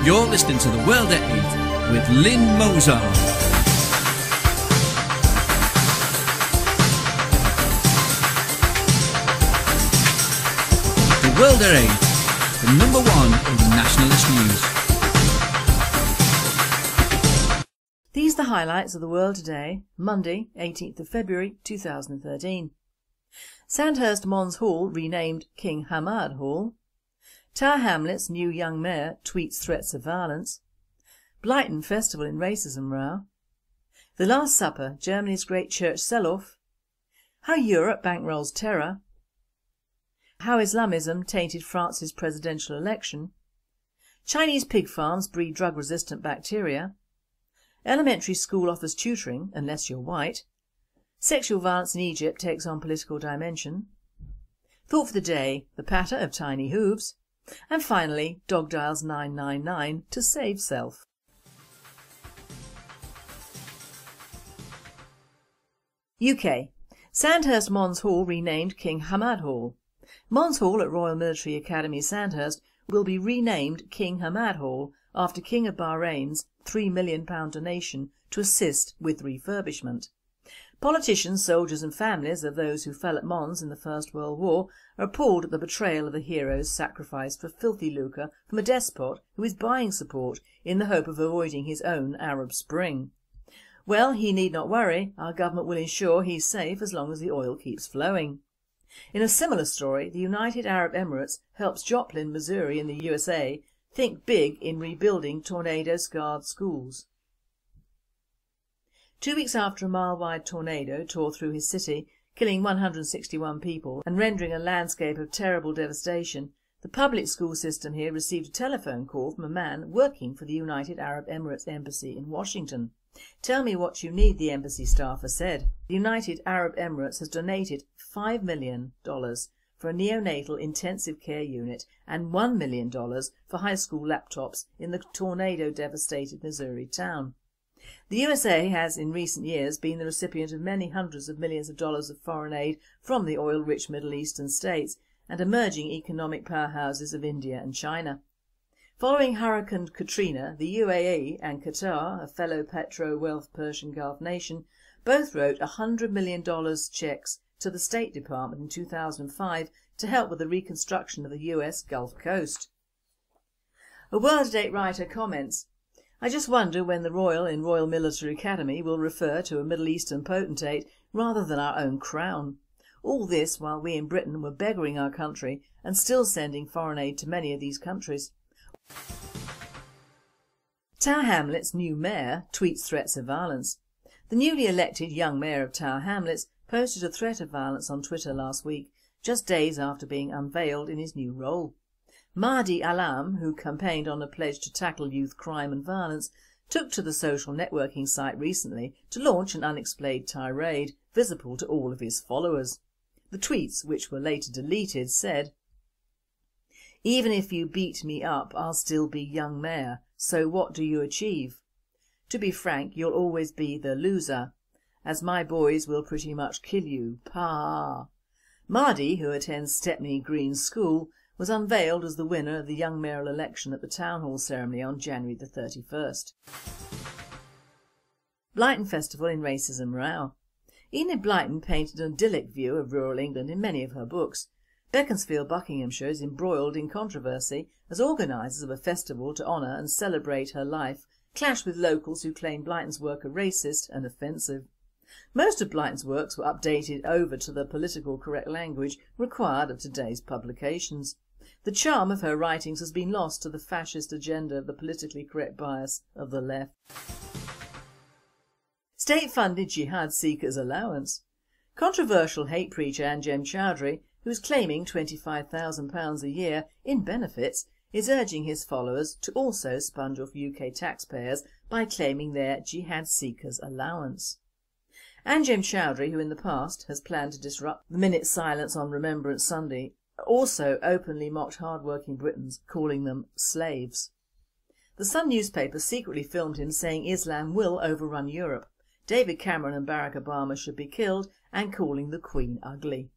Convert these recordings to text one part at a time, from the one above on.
You're listening to The World at 8 with Lynn Mozart. The World at 8, the number one in nationalist news. These are the highlights of the world today, Monday, 18th of February 2013. Sandhurst Mons Hall renamed King Hamad Hall. Tower Hamlets' new young mayor tweets threats of violence. Blyton festival in racism row. The Last Supper, Germany's great church sell-off. How Europe bankrolls terror. How Islamism tainted France's presidential election. Chinese pig farms breed drug-resistant bacteria. Elementary school offers tutoring, unless you're white. Sexual violence in Egypt takes on political dimension. Thought for the day, the patter of tiny hooves. And finally, dog dials 999 to save self. UK. Sandhurst Mons Hall renamed King Hamad Hall. Mons Hall at Royal Military Academy Sandhurst will be renamed King Hamad Hall after King of Bahrain's £3 million donation to assist with refurbishment. Politicians, soldiers and families of those who fell at Mons in the First World War are appalled at the betrayal of the heroes sacrificed for filthy lucre from a despot who is buying support in the hope of avoiding his own Arab Spring. Well, he need not worry, our government will ensure he's safe as long as the oil keeps flowing. In a similar story, the United Arab Emirates helps Joplin, Missouri in the USA think big in rebuilding tornado-scarred schools. 2 weeks after a mile-wide tornado tore through his city, killing 161 people and rendering a landscape of terrible devastation, the public school system here received a telephone call from a man working for the United Arab Emirates Embassy in Washington. "Tell me what you need," the embassy staffer said. The United Arab Emirates has donated $5 million for a neonatal intensive care unit and $1 million for high school laptops in the tornado-devastated Missouri town. The USA has in recent years been the recipient of many hundreds of millions of dollars of foreign aid from the oil-rich Middle Eastern states and emerging economic powerhouses of India and China. Following Hurricane Katrina, the UAE and Qatar, a fellow petro-wealth Persian Gulf nation, both wrote $100 million cheques to the State Department in 2005 to help with the reconstruction of the US Gulf Coast. A World at 8 writer comments, "I just wonder when the Royal in Royal Military Academy will refer to a Middle Eastern potentate rather than our own crown. All this while we in Britain were beggaring our country and still sending foreign aid to many of these countries." Tower Hamlets' new mayor tweets threats of violence. The newly elected young mayor of Tower Hamlets posted a threat of violence on Twitter last week, just days after being unveiled in his new role. Mahdi Alam, who campaigned on a pledge to tackle youth crime and violence, took to the social networking site recently to launch an unexplained tirade visible to all of his followers. The tweets, which were later deleted, said, "Even if you beat me up, I'll still be young mayor, so what do you achieve? To be frank, you'll always be the loser, as my boys will pretty much kill you, pa." Mahdi, who attends Stepney Green School, was unveiled as the winner of the young mayoral election at the town hall ceremony on January the 31st. Blyton festival in racism row. Enid Blyton painted an idyllic view of rural England in many of her books. Beaconsfield, Buckinghamshire is embroiled in controversy as organisers of a festival to honour and celebrate her life clash with locals who claim Blyton's work are racist and offensive. Most of Blyton's works were updated over to the political correct language required of today's publications. The charm of her writings has been lost to the fascist agenda of the politically correct bias of the left. State-funded Jihad seekers' allowance. Controversial hate preacher Anjem Choudhury, who is claiming £25,000 a year in benefits, is urging his followers to also sponge off UK taxpayers by claiming their Jihad seekers' allowance. Anjem Choudhury, who in the past has planned to disrupt the minute's silence on Remembrance Sunday, also openly mocked hard-working Britons, calling them slaves. The Sun newspaper secretly filmed him saying Islam will overrun Europe, David Cameron and Barack Obama should be killed, and calling the Queen ugly.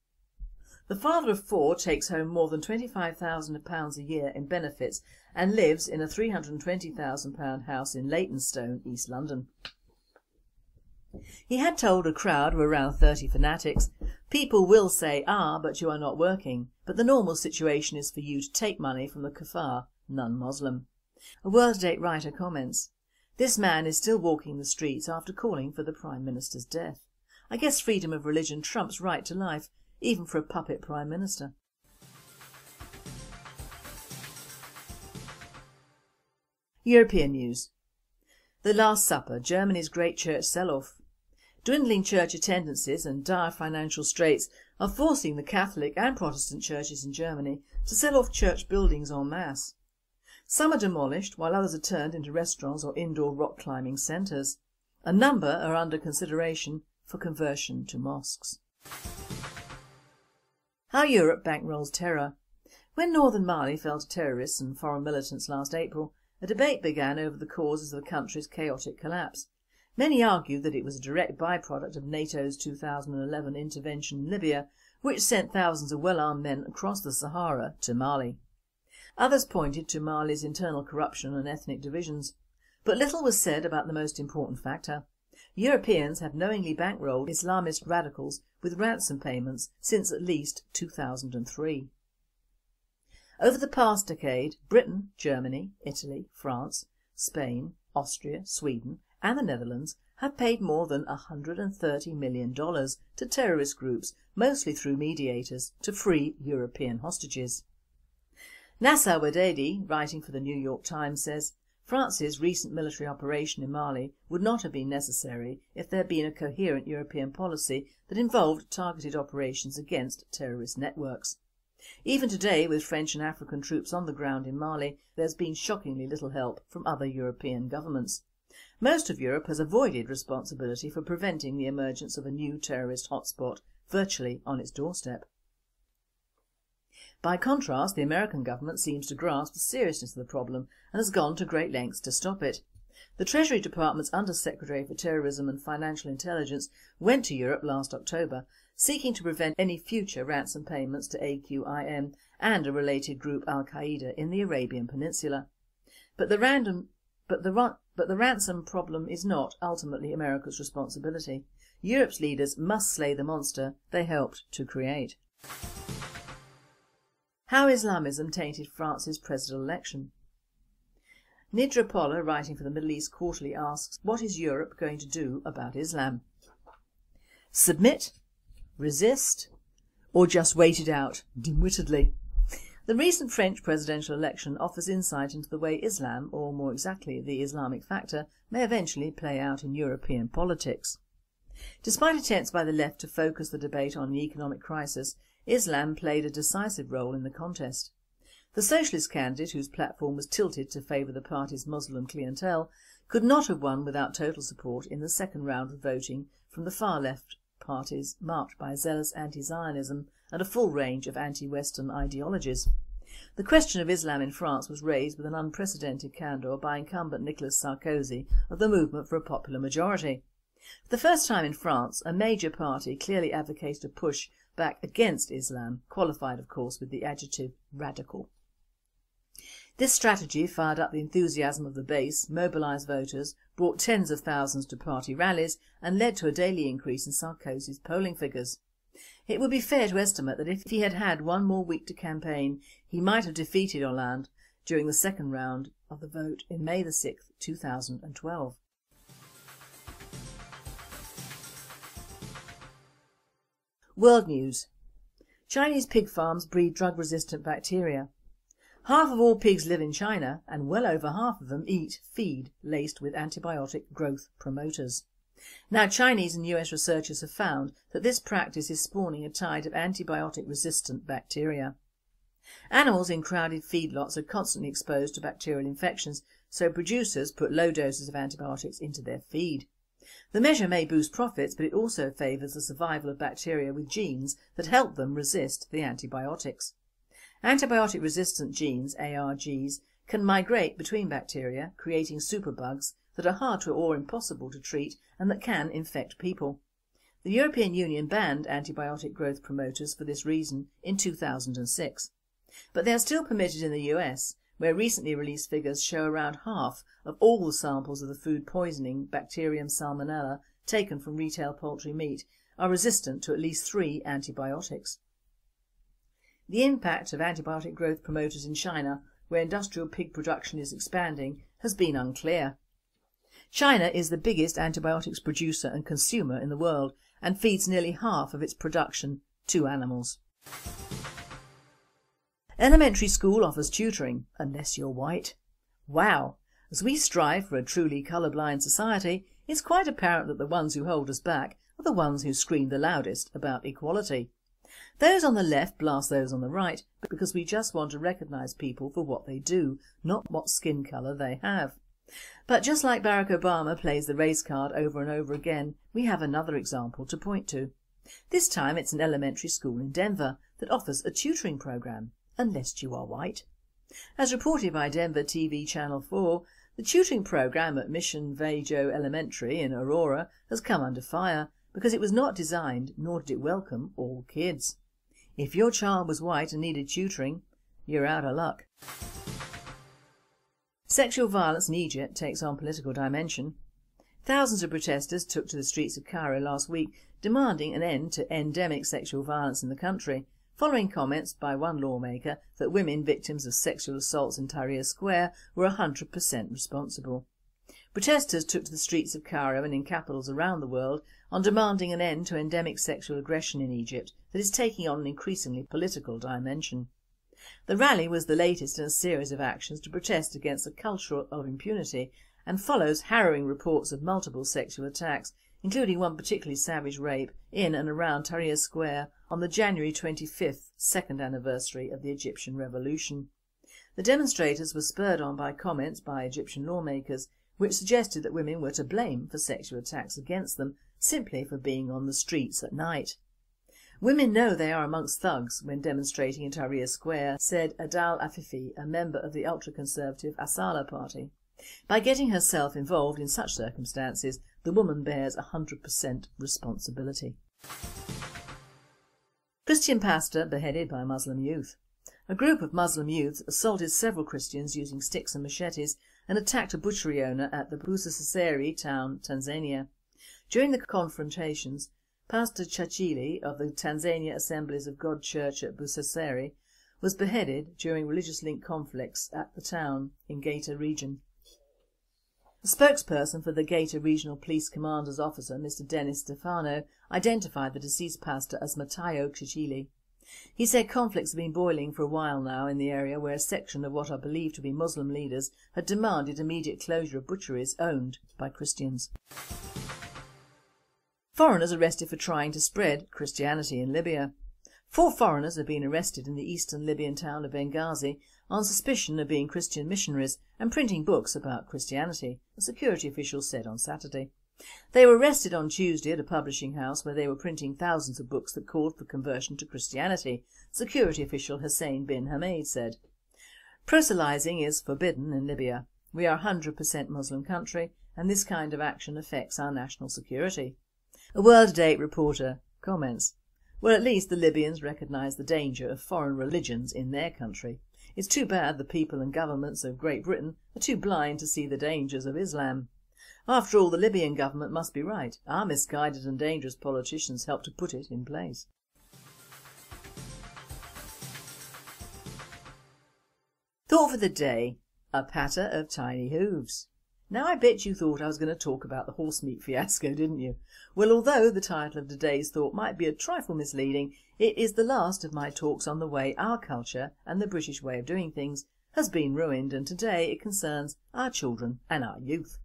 The father of 4 takes home more than £25,000 a year in benefits and lives in a £320,000 house in Leytonstone, East London. He had told a crowd of around 30 fanatics, "People will say, but you are not working, but the normal situation is for you to take money from the kafar, non-Muslim." A World-Date writer comments, "This man is still walking the streets after calling for the Prime Minister's death. I guess freedom of religion trumps right to life, even for a puppet Prime Minister." European news. The Last Supper, Germany's great church sell-off. Dwindling church attendances and dire financial straits are forcing the Catholic and Protestant churches in Germany to sell off church buildings en masse. Some are demolished while others are turned into restaurants or indoor rock climbing centres. A number are under consideration for conversion to mosques. How Europe bankrolls terror. When northern Mali fell to terrorists and foreign militants last April, a debate began over the causes of the country's chaotic collapse. Many argued that it was a direct byproduct of NATO's 2011 intervention in Libya, which sent thousands of well-armed men across the Sahara to Mali. Others pointed to Mali's internal corruption and ethnic divisions. But little was said about the most important factor. Europeans have knowingly bankrolled Islamist radicals with ransom payments since at least 2003. Over the past decade, Britain, Germany, Italy, France, Spain, Austria, Sweden and the Netherlands have paid more than $130 million to terrorist groups, mostly through mediators, to free European hostages. Nasser Wadedi, writing for the New York Times, says, "France's recent military operation in Mali would not have been necessary if there had been a coherent European policy that involved targeted operations against terrorist networks. Even today, with French and African troops on the ground in Mali, there has been shockingly little help from other European governments. Most of Europe has avoided responsibility for preventing the emergence of a new terrorist hotspot virtually on its doorstep." By contrast, the American government seems to grasp the seriousness of the problem and has gone to great lengths to stop it. The Treasury Department's Undersecretary for Terrorism and Financial Intelligence went to Europe last October, seeking to prevent any future ransom payments to AQIM and a related group Al-Qaeda in the Arabian Peninsula. But the ransom problem is not ultimately America's responsibility. Europe's leaders must slay the monster they helped to create. How Islamism tainted France's presidential election. Nidra Poller, writing for the Middle East Quarterly, asks, what is Europe going to do about Islam? Submit, resist, or just wait it out dim-wittedly? The recent French presidential election offers insight into the way Islam, or more exactly the Islamic factor, may eventually play out in European politics. Despite attempts by the left to focus the debate on the economic crisis, Islam played a decisive role in the contest. The socialist candidate, whose platform was tilted to favour the party's Muslim clientele, could not have won without total support in the second round of voting from the far-left parties marked by zealous anti-Zionism and a full range of anti-Western ideologies. The question of Islam in France was raised with an unprecedented candour by incumbent Nicolas Sarkozy of the Movement for a Popular Majority. For the first time in France, a major party clearly advocated a push back against Islam, qualified of course with the adjective radical. This strategy fired up the enthusiasm of the base, mobilised voters, brought tens of thousands to party rallies and led to a daily increase in Sarkozy's polling figures. It would be fair to estimate that if he had had one more week to campaign, he might have defeated Hollande during the second round of the vote in May 6, 2012. World news. Chinese pig farms breed drug-resistant bacteria. Half of all pigs live in China and well over half of them eat feed laced with antibiotic growth promoters. Now, Chinese and US researchers have found that this practice is spawning a tide of antibiotic-resistant bacteria. Animals in crowded feedlots are constantly exposed to bacterial infections, so producers put low doses of antibiotics into their feed. The measure may boost profits, but it also favours the survival of bacteria with genes that help them resist the antibiotics. Antibiotic-resistant genes, ARGs, can migrate between bacteria, creating superbugs that are hard to or impossible to treat and that can infect people. The European Union banned antibiotic growth promoters for this reason in 2006. But they are still permitted in the US, where recently released figures show around half of all the samples of the food poisoning bacterium Salmonella taken from retail poultry meat are resistant to at least 3 antibiotics. The impact of antibiotic growth promoters in China, where industrial pig production is expanding, has been unclear. China is the biggest antibiotics producer and consumer in the world and feeds nearly half of its production to animals. Elementary school offers tutoring, unless you're white. Wow! As we strive for a truly colourblind society, it's quite apparent that the ones who hold us back are the ones who scream the loudest about equality. Those on the left blast those on the right because we just want to recognise people for what they do, not what skin colour they have. But just like Barack Obama plays the race card over and over again, we have another example to point to. This time it's an elementary school in Denver that offers a tutoring programme, unless you are white. As reported by Denver TV Channel 4, the tutoring programme at Mission Viejo Elementary in Aurora has come under fire because it was not designed, nor did it welcome, all kids. If your child was white and needed tutoring, you're out of luck. Sexual violence in Egypt takes on political dimension. Thousands of protesters took to the streets of Cairo last week demanding an end to endemic sexual violence in the country, following comments by one lawmaker that women victims of sexual assaults in Tahrir Square were 100% responsible. Protesters took to the streets of Cairo and in capitals around the world on demanding an end to endemic sexual aggression in Egypt that is taking on an increasingly political dimension. The rally was the latest in a series of actions to protest against a culture of impunity and follows harrowing reports of multiple sexual attacks, including one particularly savage rape in and around Tahrir Square on the January 25th second anniversary of the Egyptian Revolution. The demonstrators were spurred on by comments by Egyptian lawmakers which suggested that women were to blame for sexual attacks against them simply for being on the streets at night. Women know they are amongst thugs when demonstrating in Tahrir Square, said Adal Afifi, a member of the ultra-conservative Asala party. By getting herself involved in such circumstances, the woman bears 100% responsibility. Christian pastor beheaded by Muslim youth. A group of Muslim youths assaulted several Christians using sticks and machetes and attacked a butchery owner at the Busasiri town, Tanzania. During the confrontations, Pastor Chachili of the Tanzania Assemblies of God Church at Busasiri was beheaded during religious-linked conflicts at the town in Geita region. A spokesperson for the Geita Regional Police Commander's officer, Mr Dennis Stefano, identified the deceased pastor as Matteo Chachili. He said conflicts have been boiling for a while now in the area where a section of what are believed to be Muslim leaders had demanded immediate closure of butcheries owned by Christians. Foreigners arrested for trying to spread Christianity in Libya. 4 foreigners have been arrested in the eastern Libyan town of Benghazi on suspicion of being Christian missionaries and printing books about Christianity, a security official said on Saturday. They were arrested on Tuesday at a publishing house where they were printing thousands of books that called for conversion to Christianity, security official Hussein bin Hamad said. Proselytizing is forbidden in Libya. We are a 100% Muslim country and this kind of action affects our national security. A World at 8 reporter comments, well, at least the Libyans recognise the danger of foreign religions in their country. It's too bad the people and governments of Great Britain are too blind to see the dangers of Islam. After all, the Libyan government must be right. Our misguided and dangerous politicians helped to put it in place. Thought for the day, a patter of tiny hooves. Now I bet you thought I was going to talk about the horse meat fiasco, didn't you? Well, although the title of today's thought might be a trifle misleading, it is the last of my talks on the way our culture and the British way of doing things has been ruined, and today it concerns our children and our youth.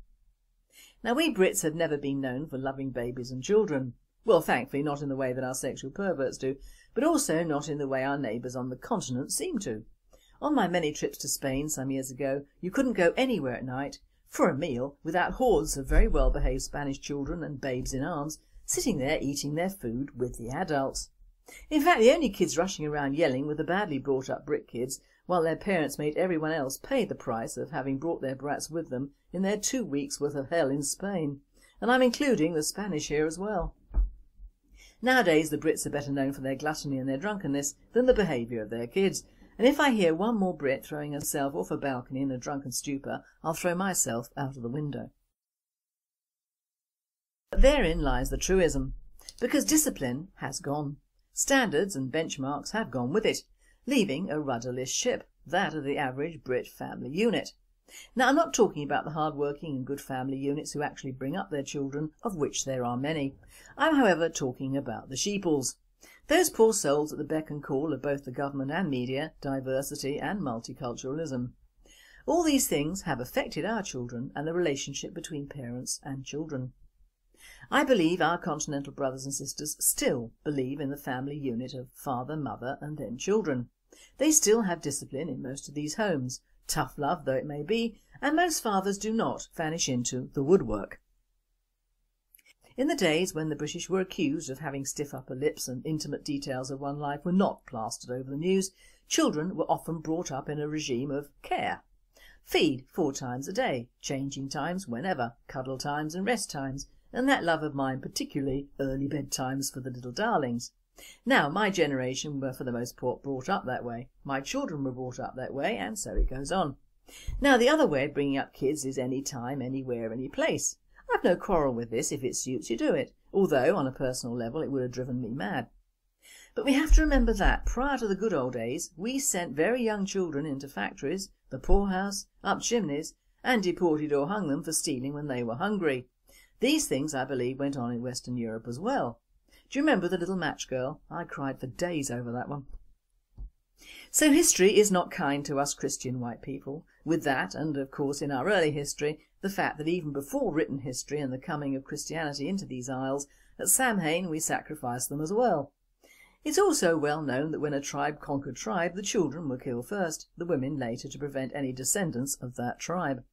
Now we Brits have never been known for loving babies and children. Well, thankfully not in the way that our sexual perverts do, but also not in the way our neighbours on the continent seem to. On my many trips to Spain some years ago, you couldn't go anywhere at night for a meal without hordes of very well behaved Spanish children and babes in arms sitting there eating their food with the adults. In fact, the only kids rushing around yelling were the badly brought up Brit kids, while their parents made everyone else pay the price of having brought their brats with them in their 2 weeks' worth of hell in Spain. And I'm including the Spanish here as well. Nowadays the Brits are better known for their gluttony and their drunkenness than the behaviour of their kids, and if I hear one more Brit throwing herself off a balcony in a drunken stupor, I'll throw myself out of the window. But therein lies the truism, because discipline has gone. Standards and benchmarks have gone with it, leaving a rudderless ship, that of the average Brit family unit. Now I'm not talking about the hard-working and good family units who actually bring up their children, of which there are many. I'm however talking about the sheeples. Those poor souls at the beck and call of both the government and media, diversity and multiculturalism. All these things have affected our children and the relationship between parents and children. I believe our continental brothers and sisters still believe in the family unit of father, mother and then children. They still have discipline in most of these homes, tough love though it may be, and most fathers do not vanish into the woodwork. In the days when the British were accused of having stiff upper lips and intimate details of one life were not plastered over the news, children were often brought up in a regime of care. Feed 4 times a day, changing times whenever, cuddle times and rest times, and that love of mine particularly early bedtimes for the little darlings. Now my generation were for the most part brought up that way, my children were brought up that way, and so it goes on. Now the other way of bringing up kids is any time, anywhere, any place. I've no quarrel with this. If it suits you, do it, although on a personal level it would have driven me mad. But we have to remember that prior to the good old days we sent very young children into factories, the poorhouse, up chimneys, and deported or hung them for stealing when they were hungry. These things I believe went on in Western Europe as well. Do you remember the little match girl? I cried for days over that one. So history is not kind to us Christian white people, with that and of course in our early history the fact that even before written history and the coming of Christianity into these isles, at Samhain we sacrificed them as well. It's also well known that when a tribe conquered tribe the children were killed first, the women later to prevent any descendants of that tribe.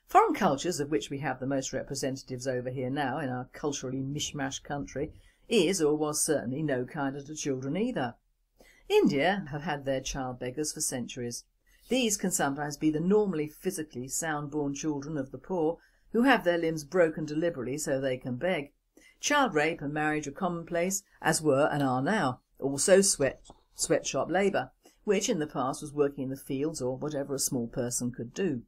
Foreign cultures, of which we have the most representatives over here now in our culturally mishmash country, is or was certainly no kinder to children either. India have had their child beggars for centuries. These can sometimes be the normally physically sound-born children of the poor who have their limbs broken deliberately so they can beg. Child rape and marriage are commonplace, as were and are now. Also sweatshop labour, which in the past was working in the fields or whatever a small person could do.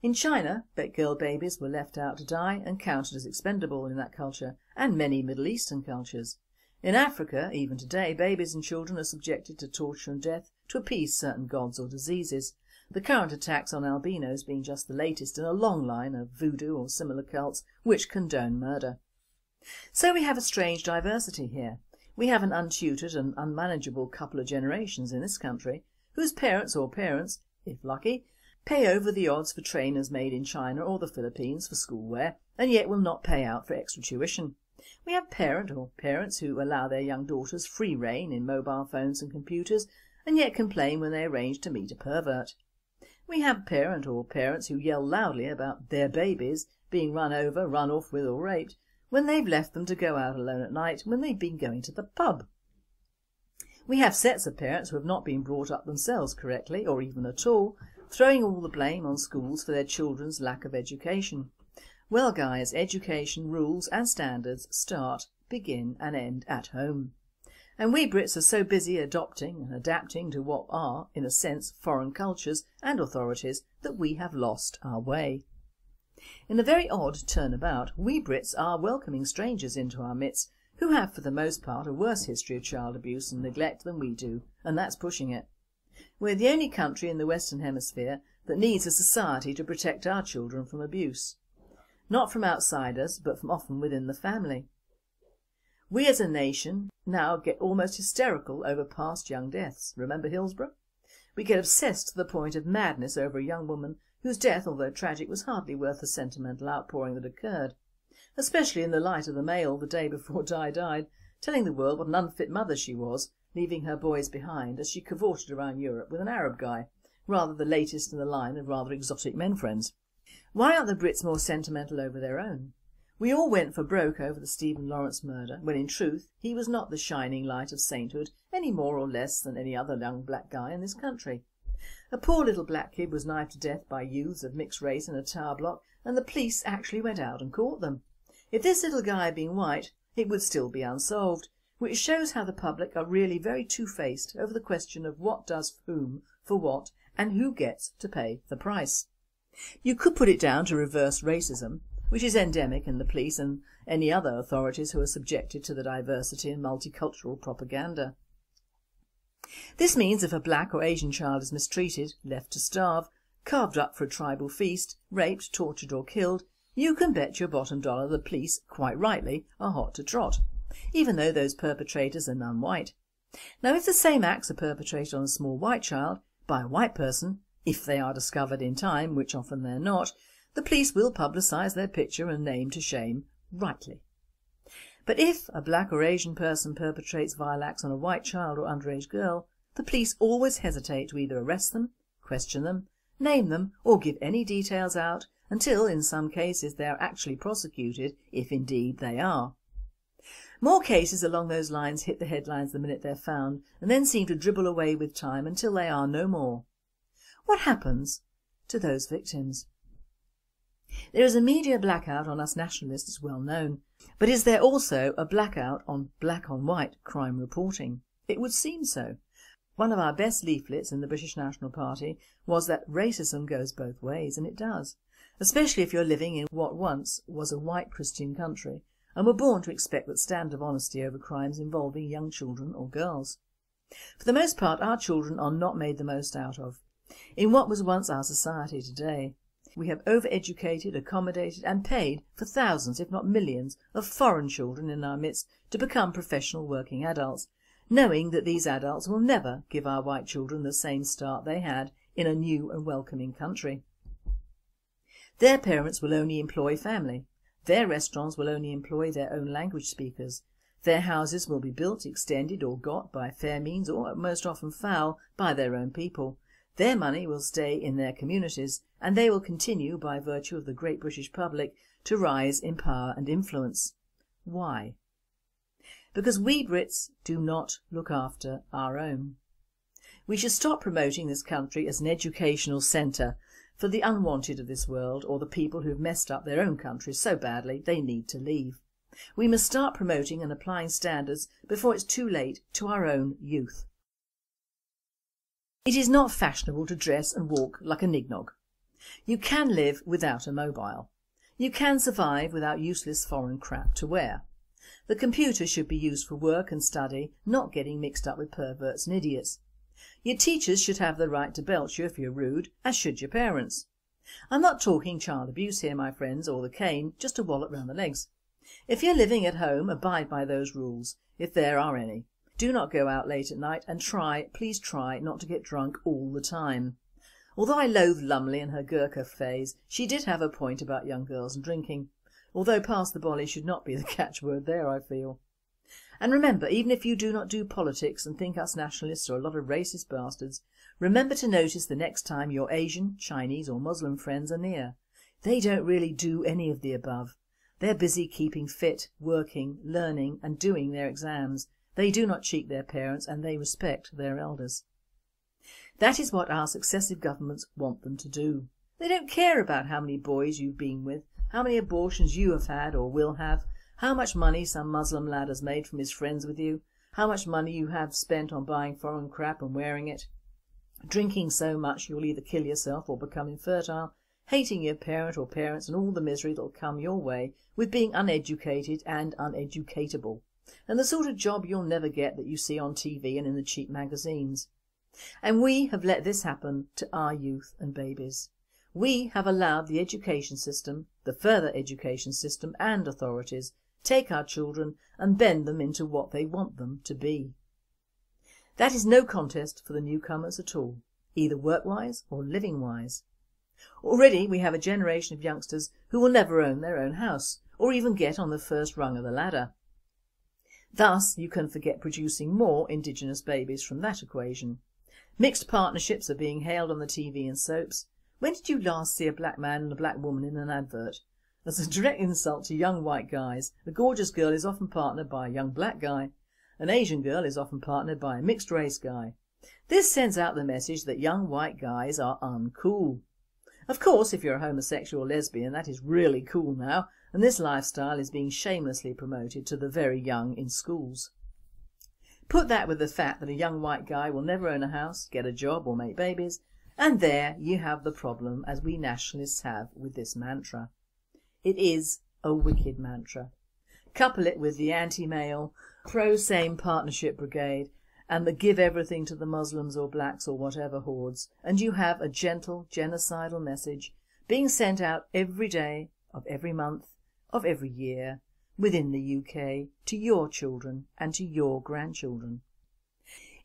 In China, girl babies were left out to die and counted as expendable in that culture, and many Middle Eastern cultures. In Africa, even today, babies and children are subjected to torture and death to appease certain gods or diseases, the current attacks on albinos being just the latest in a long line of voodoo or similar cults which condone murder. So we have a strange diversity here. We have an untutored and unmanageable couple of generations in this country, whose parents or parents, if lucky, pay over the odds for trainers made in China or the Philippines for schoolwear, and yet will not pay out for extra tuition. We have parent or parents who allow their young daughters free rein in mobile phones and computers, and yet complain when they arrange to meet a pervert. We have parent or parents who yell loudly about their babies being run over, run off with or raped, when they've left them to go out alone at night when they've been going to the pub. We have sets of parents who have not been brought up themselves correctly, or even at all, throwing all the blame on schools for their children's lack of education. Well guys, education, rules and standards start, begin and end at home. And we Brits are so busy adopting and adapting to what are, in a sense, foreign cultures and authorities that we have lost our way. In a very odd turnabout, we Brits are welcoming strangers into our midst who have for the most part a worse history of child abuse and neglect than we do, and that's pushing it. We're the only country in the Western Hemisphere that needs a society to protect our children from abuse. Not from outsiders, but from often within the family. We as a nation now get almost hysterical over past young deaths. Remember Hillsborough? We get obsessed to the point of madness over a young woman whose death, although tragic, was hardly worth the sentimental outpouring that occurred, especially in the light of the Mail the day before Di died, telling the world what an unfit mother she was, leaving her boys behind as she cavorted around Europe with an Arab guy, rather the latest in the line of rather exotic men friends. Why aren't the Brits more sentimental over their own? We all went for broke over the Stephen Lawrence murder, when in truth he was not the shining light of sainthood any more or less than any other young black guy in this country. A poor little black kid was knifed to death by youths of mixed race in a tower block, and the police actually went out and caught them. If this little guy had been white, it would still be unsolved, which shows how the public are really very two-faced over the question of what does whom for what and who gets to pay the price. You could put it down to reverse racism, which is endemic in the police and any other authorities who are subjected to the diversity and multicultural propaganda. This means if a black or Asian child is mistreated, left to starve, carved up for a tribal feast, raped, tortured or killed, you can bet your bottom dollar the police, quite rightly, are hot to trot, even though those perpetrators are non-white. Now if the same acts are perpetrated on a small white child by a white person, if they are discovered in time, which often they're not, the police will publicise their picture and name to shame, rightly. But if a black or Asian person perpetrates vile acts on a white child or underage girl, the police always hesitate to either arrest them, question them, name them or give any details out until in some cases they are actually prosecuted, if indeed they are. More cases along those lines hit the headlines the minute they're found and then seem to dribble away with time until they are no more. What happens to those victims? There is a media blackout on us nationalists, well known, but is there also a blackout on black on white crime reporting? It would seem so. One of our best leaflets in the British National Party was that racism goes both ways, and it does, especially if you're living in what once was a white Christian country and were born to expect that stand of honesty over crimes involving young children or girls. For the most part, our children are not made the most out of in what was once our society today. We have over-educated, accommodated and paid for thousands, if not millions, of foreign children in our midst to become professional working adults, knowing that these adults will never give our white children the same start they had in a new and welcoming country. Their parents will only employ family, their restaurants will only employ their own language speakers, their houses will be built, extended or got by fair means or most often foul by their own people. Their money will stay in their communities and they will continue by virtue of the great British public to rise in power and influence. Why? Because we Brits do not look after our own. We should stop promoting this country as an educational centre for the unwanted of this world or the people who've messed up their own countries so badly they need to leave. We must start promoting and applying standards before it's too late to our own youth. It is not fashionable to dress and walk like a nignog. You can live without a mobile. You can survive without useless foreign crap to wear. The computer should be used for work and study, not getting mixed up with perverts and idiots. Your teachers should have the right to belt you if you're rude, as should your parents. I'm not talking child abuse here, my friends, or the cane, just a wallet round the legs. If you're living at home, abide by those rules, if there are any. Do not go out late at night and please try not to get drunk all the time. Although I loathe Lumley and her Gurkha phase, she did have a point about young girls and drinking. Although pass the bolly should not be the catchword there, I feel. And remember, even if you do not do politics and think us nationalists are a lot of racist bastards, remember to notice the next time your Asian, Chinese or Muslim friends are near. They don't really do any of the above. They're busy keeping fit, working, learning and doing their exams. They do not cheat their parents and they respect their elders. That is what our successive governments want them to do. They don't care about how many boys you've been with, how many abortions you have had or will have, how much money some Muslim lad has made from his friends with you, how much money you have spent on buying foreign crap and wearing it, drinking so much you'll either kill yourself or become infertile, hating your parent or parents and all the misery that'll come your way with being uneducated and uneducatable, and the sort of job you'll never get that you see on TV and in the cheap magazines. And we have let this happen to our youth and babies. We have allowed the education system, the further education system and authorities take our children and bend them into what they want them to be. That is no contest for the newcomers at all, either work-wise or living-wise. Already we have a generation of youngsters who will never own their own house or even get on the first rung of the ladder. Thus you can forget producing more Indigenous babies from that equation. Mixed partnerships are being hailed on the TV and soaps. When did you last see a black man and a black woman in an advert? As a direct insult to young white guys, a gorgeous girl is often partnered by a young black guy. An Asian girl is often partnered by a mixed race guy. This sends out the message that young white guys are uncool. Of course, if you're a homosexual or lesbian, that is really cool now, and this lifestyle is being shamelessly promoted to the very young in schools. Put that with the fact that a young white guy will never own a house, get a job or make babies, and there you have the problem as we nationalists have with this mantra. It is a wicked mantra. Couple it with the anti-male, pro-same partnership brigade and the give everything to the Muslims or blacks or whatever hordes, and you have a gentle genocidal message being sent out every day of every month of every year within the UK to your children and to your grandchildren.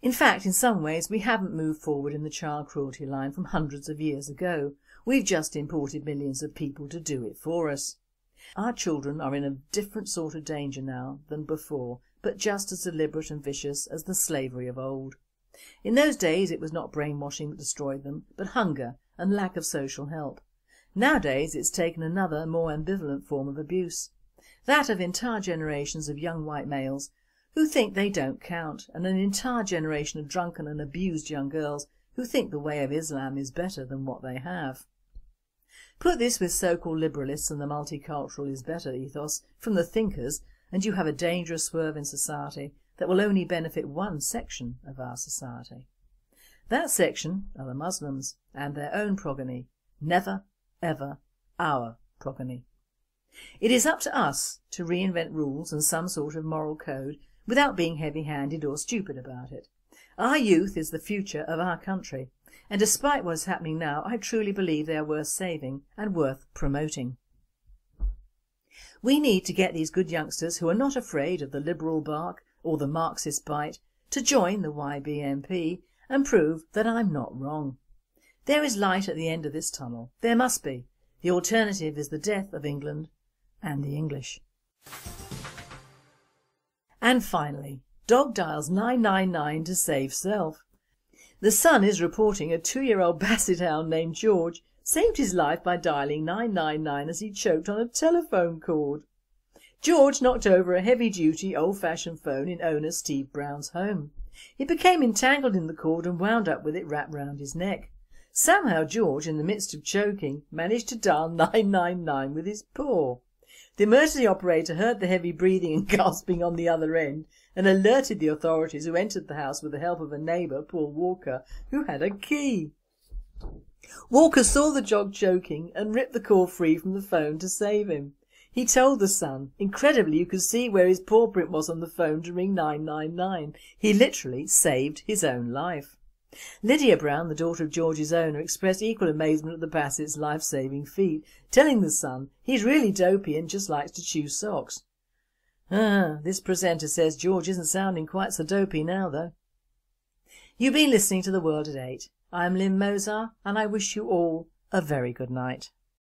In fact, in some ways we haven't moved forward in the child cruelty line from hundreds of years ago. We've just imported millions of people to do it for us. Our children are in a different sort of danger now than before, but just as deliberate and vicious as the slavery of old. In those days it was not brainwashing that destroyed them, but hunger and lack of social help. Nowadays it's taken another, more ambivalent form of abuse. That of entire generations of young white males who think they don't count, and an entire generation of drunken and abused young girls who think the way of Islam is better than what they have. Put this with so-called liberalists and the multicultural is better ethos from the thinkers, and you have a dangerous swerve in society that will only benefit one section of our society. That section are the Muslims and their own progeny, never ever our progeny. It is up to us to reinvent rules and some sort of moral code without being heavy-handed or stupid about it. Our youth is the future of our country, and despite what is happening now, I truly believe they are worth saving and worth promoting. We need to get these good youngsters who are not afraid of the liberal bark or the Marxist bite to join the YBMP and prove that I'm not wrong. There is light at the end of this tunnel. There must be. The alternative is the death of England and the English. And finally, dog dials 999 to save self. The Sun is reporting a 2-year-old basset hound named George saved his life by dialling 999 as he choked on a telephone cord. George knocked over a heavy-duty, old-fashioned phone in owner Steve Brown's home. He became entangled in the cord and wound up with it wrapped round his neck. Somehow George, in the midst of choking, managed to dial 999 with his paw. The emergency operator heard the heavy breathing and gasping on the other end and alerted the authorities, who entered the house with the help of a neighbour, Paul Walker, who had a key. Walker saw the dog choking and ripped the cord free from the phone to save him. He told the Sun, incredibly you could see where his paw print was on the phone to ring 999. He literally saved his own life. Lydia Brown, the daughter of George's owner, expressed equal amazement at the Bassett's life-saving feat, telling the Sun he's really dopey and just likes to chew socks. This presenter says George isn't sounding quite so dopey now though. You've been listening to The World at 8. I'm Lynn Mozart and I wish you all a very good night.